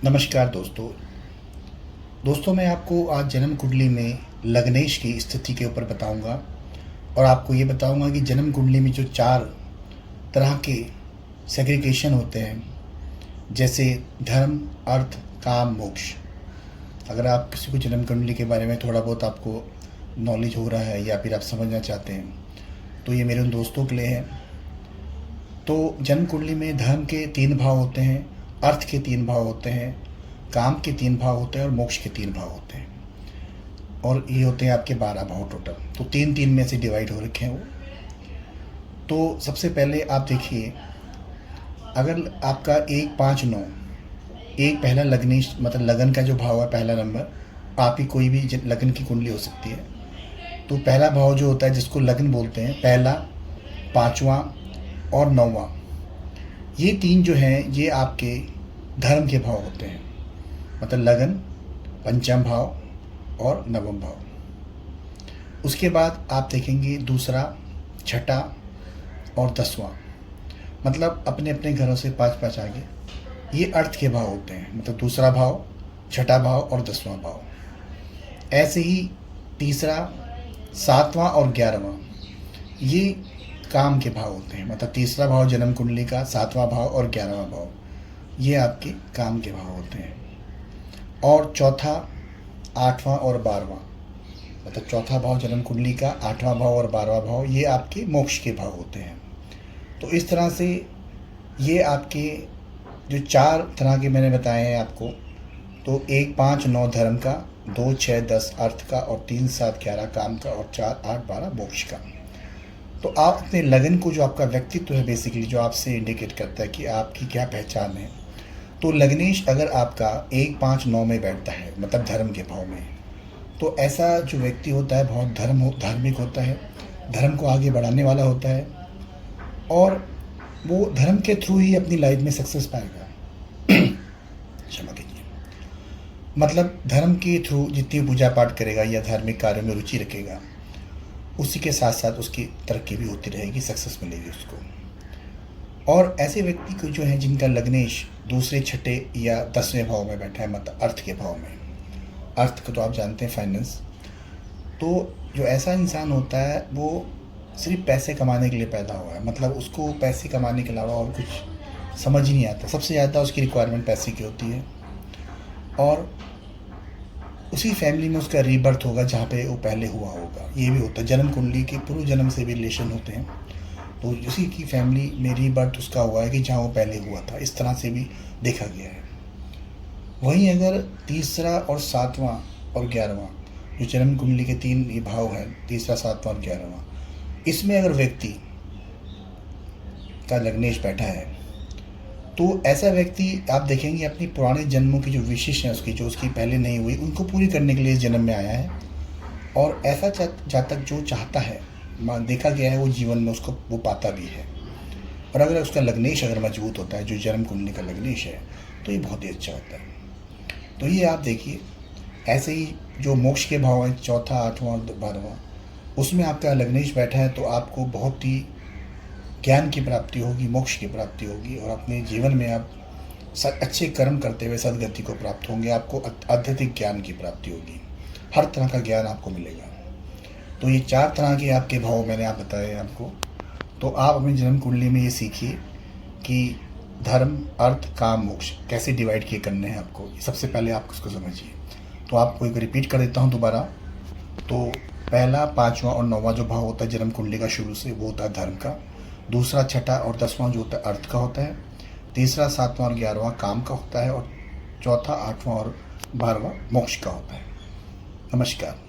नमस्कार दोस्तों मैं आपको आज जन्म कुंडली में लग्नेश की स्थिति के ऊपर बताऊंगा और आपको ये बताऊंगा कि जन्म कुंडली में जो 4 तरह के सेग्रीगेशन होते हैं, जैसे धर्म, अर्थ, काम, मोक्ष। अगर आप किसी को जन्म कुंडली के बारे में थोड़ा बहुत आपको नॉलेज हो रहा है या फिर आप समझना चाहते हैं तो ये मेरे उन दोस्तों के लिए है। तो जन्म कुंडली में धर्म के 3 भाव होते हैं, अर्थ के 3 भाव होते हैं, काम के 3 भाव होते हैं और मोक्ष के 3 भाव होते हैं। और ये होते हैं आपके 12 भाव टोटल। तो 3-3 में से डिवाइड हो रखे हैं वो। तो सबसे पहले आप देखिए, अगर आपका 1, 5, 9 एक पहला लग्नेश मतलब लगन का जो भाव है, पहला नंबर, आप ही कोई भी लगन की कुंडली हो सकती है। तो पहला भाव जो होता है जिसको लगन बोलते हैं, पहला, 5वां और 9वां, ये 3 जो हैं ये आपके धर्म के भाव होते हैं। मतलब लगन, पंचम भाव और नवम भाव। उसके बाद आप देखेंगे दूसरा, छठा और 10वां, मतलब अपने अपने घरों से 5-5 आगे, ये अर्थ के भाव होते हैं। मतलब दूसरा भाव, छठा भाव और 10वां भाव। ऐसे ही तीसरा, 7वां और 11वां, ये काम के भाव होते हैं। मतलब तीसरा भाव जन्म कुंडली का, 7वां भाव और 11वां भाव, ये आपके काम के भाव होते हैं। और चौथा, 8वां और 12वां, मतलब चौथा भाव जन्म कुंडली का, 8वां भाव और 12वां भाव, ये आपके मोक्ष के भाव होते हैं। तो इस तरह से ये आपके जो 4 तरह के मैंने बताए हैं आपको, तो 1, 5, 9 धर्म का, 2, 6, 10 अर्थ का और 3, 7, 11 काम का और 4, 8, 12 मोक्ष का। तो आप अपने लगन को, जो आपका व्यक्तित्व है बेसिकली, जो आपसे इंडिकेट करता है कि आपकी क्या पहचान है, तो लग्नेश अगर आपका 1, 5, 9 में बैठता है, मतलब धर्म के भाव में, तो ऐसा जो व्यक्ति होता है बहुत धार्मिक होता है, धर्म को आगे बढ़ाने वाला होता है और वो धर्म के थ्रू ही अपनी लाइफ में सक्सेस पाएगा। क्षमा कीजिए। मतलब धर्म के थ्रू जितनी पूजा पाठ करेगा या धार्मिक कार्यों में रुचि रखेगा, उसी के साथ साथ उसकी तरक्की भी होती रहेगी, सक्सेस मिलेगी उसको। और ऐसे व्यक्ति को जो है जिनका लग्नेश दूसरे, छठे या 10वें भाव में बैठा है, मतलब अर्थ के भाव में, अर्थ को तो आप जानते हैं फाइनेंस, तो जो ऐसा इंसान होता है वो सिर्फ पैसे कमाने के लिए पैदा हुआ है। मतलब उसको पैसे कमाने के अलावा और कुछ समझ ही नहीं आता। सबसे ज़्यादा उसकी रिक्वायरमेंट पैसे की होती है और उसी फैमिली में उसका रीबर्थ होगा जहाँ पे वो पहले हुआ होगा। ये भी होता है, जन्म कुंडली के पूर्व जन्म से भी रिलेशन होते हैं, तो उसी की फैमिली में रीबर्थ उसका हुआ है कि जहाँ वो पहले हुआ था। इस तरह से भी देखा गया है। वहीं अगर तीसरा और 7वां और 11वां, जो जन्म कुंडली के 3 ये भाव हैं, तीसरा, 7वां और 11वां, इसमें अगर व्यक्ति का लग्नेश बैठा है तो ऐसा व्यक्ति आप देखेंगे अपनी पुराने जन्मों की जो विशेष हैं उसकी, जो उसकी पहले नहीं हुई, उनको पूरी करने के लिए इस जन्म में आया है। और ऐसा जातक जो चाहता है, देखा गया है वो जीवन में उसको वो पाता भी है। और अगर उसका लग्नेश अगर मजबूत होता है, जो जन्म कुंडली का लग्नेश है, तो ये बहुत ही अच्छा होता है। तो ये आप देखिए, ऐसे ही जो मोक्ष के भाव हैं, चौथा, 8वां और 12वां, उसमें आपका लग्नेश बैठा है तो आपको बहुत ही ज्ञान की प्राप्ति होगी, मोक्ष की प्राप्ति होगी और अपने जीवन में आप अच्छे कर्म करते हुए सदगति को प्राप्त होंगे। आपको अत्यधिक ज्ञान की प्राप्ति होगी, हर तरह का ज्ञान आपको मिलेगा। तो ये 4 तरह के आपके भाव मैंने आप बताए आपको। तो आप अपनी जन्म कुंडली में ये सीखिए कि धर्म, अर्थ, काम, मोक्ष कैसे डिवाइड किए करने हैं आपको। सबसे पहले आप उसको समझिए। तो आपको एक रिपीट कर देता हूँ दोबारा। तो पहला, 5वां और 9वां जो भाव होता है जन्म कुंडली का शुरू से, वो होता है धर्म का। दूसरा, छठा और 10वां जो होता है अर्थ का होता है। तीसरा, 7वां और 11वां काम का होता है और चौथा, 8वां और 12वां मोक्ष का होता है। नमस्कार।